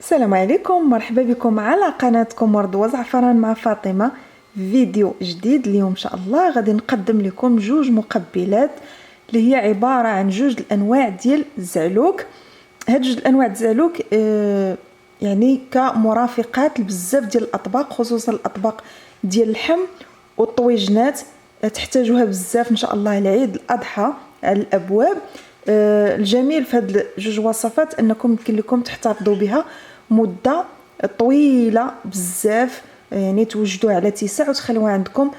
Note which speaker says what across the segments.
Speaker 1: السلام عليكم، مرحبا بكم على قناتكم ورد وزعفران مع فاطمه. فيديو جديد اليوم ان شاء الله غادي نقدم لكم جوج مقبلات اللي هي عباره عن جوج الانواع ديال الزعلوك. هاد جوج الانواع الزعلوك يعني كمرافقات لبزاف ديال الاطباق، خصوصا الاطباق ديال اللحم والطويجنات. تحتاجوها بزاف ان شاء الله لعيد الاضحى على الابواب. الجميل في هاد جوج وصفات انكم يمكن لكم تحتفظوا بها مده طويله بزاف، يعني توجدوها على اتساع وتخلوها عندكم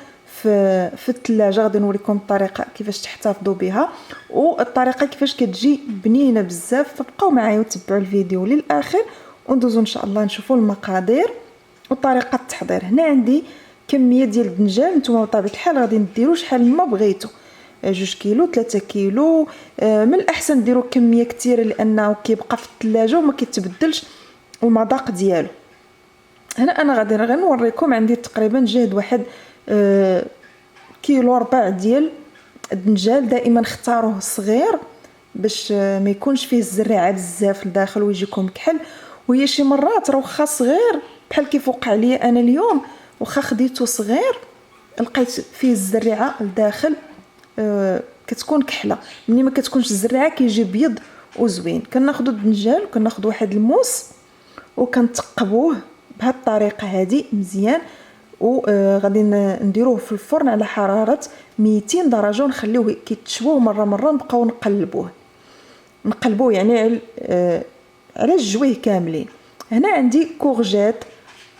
Speaker 1: في الثلاجه. غادي نوريكم الطريقه كيفاش تحتفظوا بها والطريقه كيفاش كتجي بنينه بزاف. فبقاو معايا وتبعوا الفيديو للاخر وندوزو ان شاء الله نشوفوا المقادير وطريقه التحضير. هنا عندي كميه ديال الدنجال، نتوما بطبيعه الحال غادي ديروا شحال ما بغيتوا، 2 كيلو 3 كيلو. من الاحسن ديروا كميه كثيره لانه كيبقى في الثلاجه وما كيتبدلش المذاق ديالو. هنا انا غادي نوريكم عندي تقريبا جهد واحد كيلو ربع ديال الدنجال. دائما اختاروه صغير باش ما يكونش فيه الزريعه بزاف لداخل ويجيكم كحل. وهي شي مرات راه واخا صغير بحال كيف وقع لي انا اليوم، واخا خديته صغير لقيت فيه الزريعه لداخل كتكون كحله. ملي ما كتكونش الزريعه كيجي بيض وزوين. كناخذوا الدنجال وكناخذ واحد الموس وكنتقبوه بهذه الطريقه هذه مزيان، وغادي نديروه في الفرن على حراره 200 درجه ونخليوه كيتشوى مره مره. نبقاو نقلبوه يعني على الجويه كاملين. هنا عندي كورجيت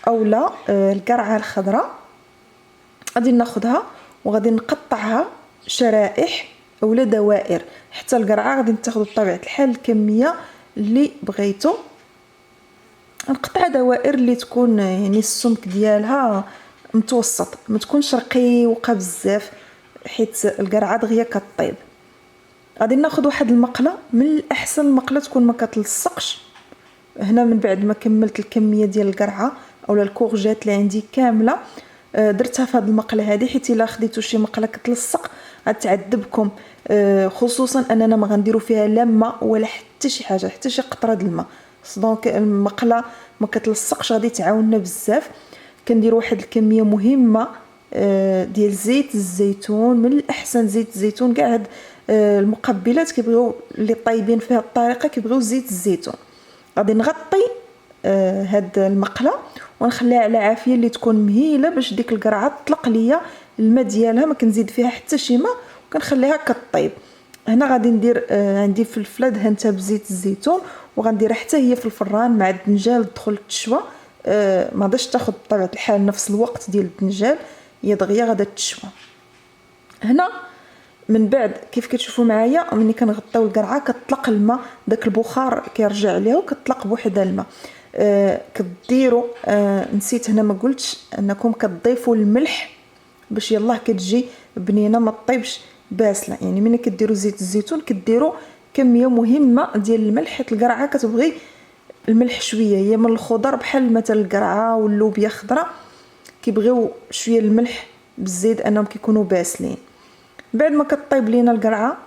Speaker 1: اولا القرعه الخضراء، غادي ناخذها وغادي نقطعها شرائح اولا دوائر. حتى القرعه غادي تاخذوا بطبيعه الحال الكميه اللي بغيتو. نقطع دوائر اللي تكون يعني السمك ديالها متوسط، ما تكونش رقيقه بزاف حيت القرعه دغيا كطيب. غادي ناخذ واحد المقله، من الاحسن المقله تكون ما كتلصقش. هنا من بعد ما كملت الكميه ديال القرعه اولا الكورجيت اللي عندي كامله درتها في هذه المقله هذه، حيت الا خديتو شي مقله كتلصق غتعذبكم. خصوصا اننا ما غنديروا فيها لا ماء ولا حتى شي حاجه، حتى شي قطره د الماء. دونك المقله ما كتلصقش، غادي تعاوننا بزاف. كندير واحد الكميه مهمه ديال زيت الزيتون. من الاحسن زيت الزيتون، كاع هاد المقبلات كيبغيو اللي طايبين فيها الطريقه كيبغيو زيت الزيتون. غادي نغطي هاد المقله ونخليها على عافيه اللي تكون مهيله باش ديك القرعه تطلق ليا الماء ديالها، ما كنزيد فيها حتى شي ماء وكنخليها كطيب. هنا غادي ندير عندي فلفله دهنتها بزيت الزيتون وغنديرها حتى هي في الفران مع الدنجال تدخل تشوى. ما غاديش تاخذ بطبيعه الحال نفس الوقت ديال الدنجال، هي دغيا غادا تشوى. هنا من بعد كيف كتشوفوا معايا ملي كنغطيو القرعه كتطلق الماء، داك البخار كيرجع عليها وكتطلق بوحدها الماء. كديروا نسيت هنا ما قلتش انكم كتضيفوا الملح باش يلاه كتجي بنينه ما طيبش باسله. يعني ملي كديروا زيت الزيتون كديروا كميه مهمه ديال الملح، حيت القرعه كتبغي الملح شويه. هي من الخضر بحال مثلا القرعه واللوبيا خضراء كيبغيو شويه الملح بالزيت انهم كيكونوا باسلين. بعد ما كطيب لينا القرعه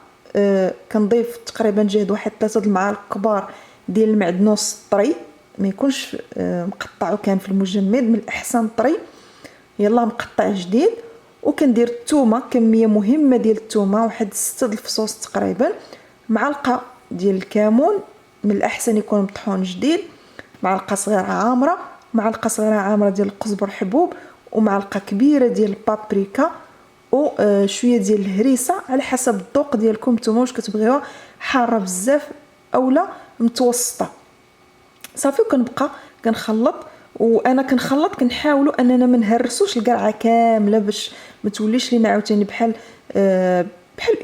Speaker 1: كنضيف تقريبا جهد واحد 3 المعالق كبار ديال المعدنوس الطري، ما يكونش مقطع وكان في المجمد، من الاحسن طري يلا مقطع جديد. وكندير الثومه، كميه مهمه ديال الثومه، واحد 6 الفصوص تقريبا، معلقه ديال الكمون من الاحسن يكون مطحون جديد، معلقه صغيره عامره، معلقه صغيره عامره ديال القزبر حبوب، ومعلقه كبيره ديال البابريكا، وشويه ديال الهريسه على حسب الذوق ديالكم نتوما واش كتبغيوها حاره بزاف اولا متوسطه. صافي وكنبقى كنخلط. وانا كنخلط كنحاولوا اننا ما نهرسوش القرعه كامله باش ما توليش لينا عاوتاني بحال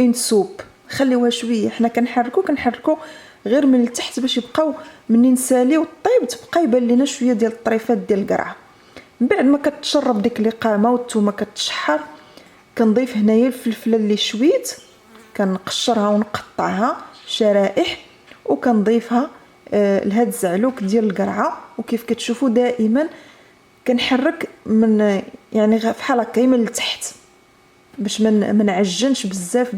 Speaker 1: اون سوب. خليوها شويه، حنا كنحركو غير من التحت باش يبقاو منين نساليو الطيب تبقى يبان لينا شويه ديال الطريفات ديال القرعه. من بعد ما كتشرب ديك الاقامه والثومه كتشحر كنضيف هنايا الفلفله اللي شويت، كنقشرها ونقطعها شرائح وكنضيفها لهاد الزعلوك ديال القرعه. وكيف كتشوفوا دائما كنحرك من يعني بحال هكا من التحت باش ما نعجنش بزاف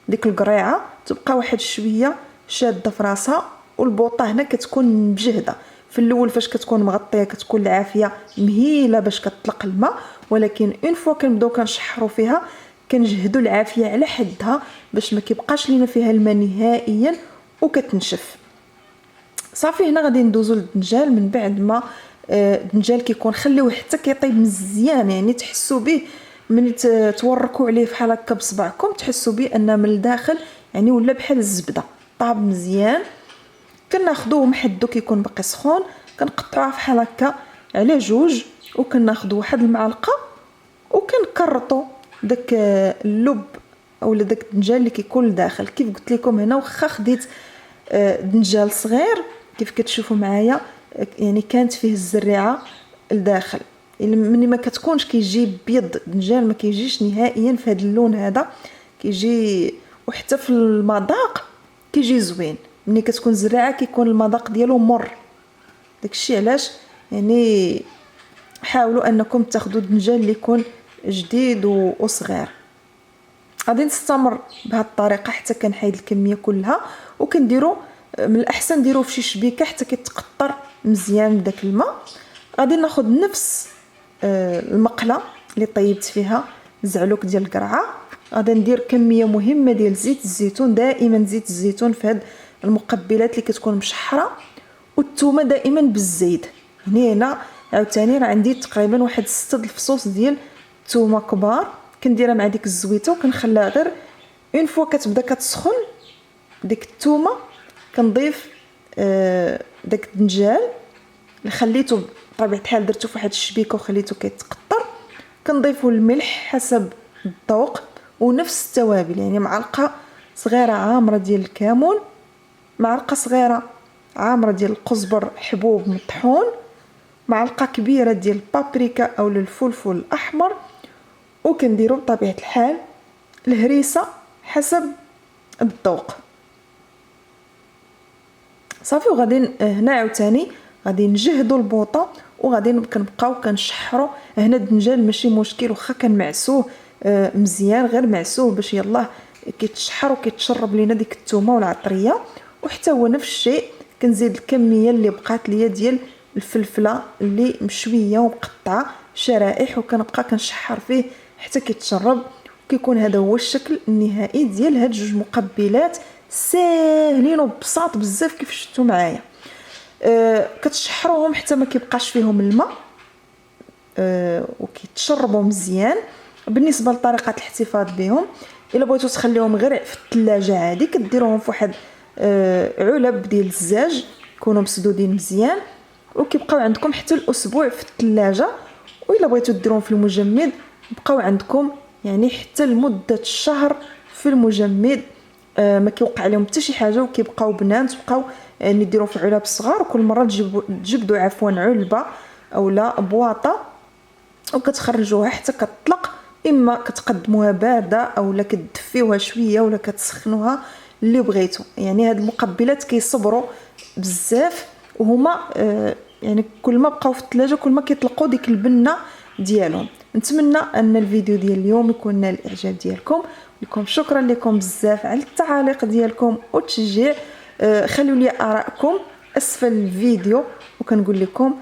Speaker 1: ديك القريعه، تبقى واحد شويه شاده في راسها. والبوطه هنا كتكون مجهده في الاول فاش كتكون مغطيه كتكون العافيه مهيله باش كتطلق الماء، ولكن اون فوا كنبداو كنشحروا فيها كنجهدوا العافيه على حدها باش ما كيبقاش لينا فيها الماء نهائيا وكتنشف. صافي هنا غادي ندوزو للدنجال. من بعد ما الدنجال كيكون خليوه حتى كيطيب مزيان، يعني تحسوا به من توركوا عليه بحال هكا بصبعكم تحسوا به ان من الداخل يعني ولا بحال الزبده طاب مزيان. كناخذوه محدو كيكون باقي سخون، كنقطعوه بحال هكا على جوج، وكناخذ واحد المعلقه وكنكرطوا داك اللب اولا داك الدنجال اللي كيكون لداخل. كيف قلت لكم هنا واخا خديت دنجال صغير كيف كتشوفوا معايا يعني كانت فيه الزريعه لداخل، يعني ملي ما كتكونش كيجي بيض دنجال ما كيجيش نهائيا في هذا اللون هذا كيجي، وحتى في المذاق كيجي زوين. ملي كتكون زريعه كيكون المذاق ديالو مر. داكشي علاش يعني حاولوا انكم تاخذوا الدنجال اللي يكون جديد وصغير. غادي نستمر بهذه الطريقه حتى كنحيد الكميه كلها، وكنديروا من الاحسن نديروه في شي شبيكه حتى كيتقطر مزيان داك الماء. غادي ناخذ نفس المقله اللي طيبت فيها الزعلوك ديال القرعه، غادي ندير كميه مهمه ديال زيت الزيتون. دائما زيت الزيتون في هاد المقبلات اللي كتكون مشحره، والثومه دائما بالزيت. هنا عاوتاني راه عندي تقريبا واحد 6 الفصوص ديال الثومه كبار كنديرها مع ديك الزويته، وكنخليها غير اون فوا كتبدا كتسخن ديك الثومه كنضيف داك الدنجال اللي خليته بطبيعه الحال درتو في واحد الشبيكه وخليته كيتقطر. كنضيفوا الملح حسب الذوق ونفس التوابل، يعني معلقه صغيره عامره ديال الكمون، معلقه صغيره عامره ديال القزبر حبوب مطحون، معلقه كبيره ديال البابريكا او الفلفل الاحمر، وكنديروا بطبيعه الحال الهريسه حسب الذوق. صافي وغادي هنا عاوتاني غادي نجهدوا البوطه وغادي كنبقاو كنشحروا. هنا الدنجال ماشي مشكل واخا كنمعسوه مزيان، غير معسوه باش يلاه كيتشحر وكيتشرب لينا ديك الثومه والعطريه. وحتى هو نفس الشيء كنزيد الكميه اللي بقات ليا ديال الفلفله اللي مشويه ومقطعه شرائح، وكنبقى كنشحر فيه حتى كيتشرب. وكيكون هذا هو الشكل النهائي ديال هاد جوج مقبلات ساهلين وبساط بزاف كيف شفتوا معايا. كتشحروهم حتى ما كيبقاش فيهم الماء وكيتشربوا مزيان. بالنسبه لطريقه الاحتفاظ بهم، الا بغيتوا تخليوهم غير في الثلاجه عادي كديروهم في واحد علب ديال الزاج يكونوا مسدودين مزيان، وكيبقاو عندكم حتى الاسبوع في الثلاجه. والا بغيتوا ديروهم في المجمد بقاو عندكم يعني حتى لمده الشهر في المجمد، ما كيوقع عليهم حتى شي حاجه وكيبقاو بنان. تبقاو يعني ديروا في علب صغار، وكل مره تجبدوا عفوا علبه اولا بواطه وكتخرجوها حتى كتطلق. اما كتقدموها بارده اولا كتدفيوها شويه ولا كتسخنوها اللي بغيتو. يعني هاد المقبلات كيصبروا بزاف، وهما يعني كل ما بقاو في الثلاجه كل ما كيطلقوا ديك البنه ديالهم. نتمنى ان الفيديو ديال اليوم يكون نال الاعجاب ديالكم. لكم شكرا لكم بزاف على التعاليق ديالكم والتشجيع. خلوا لي ارائكم اسفل الفيديو، وكنقول لكم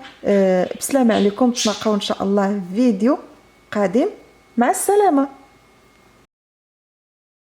Speaker 1: بسلامه عليكم. تلاقاو ان شاء الله في فيديو قادم. مع السلامه.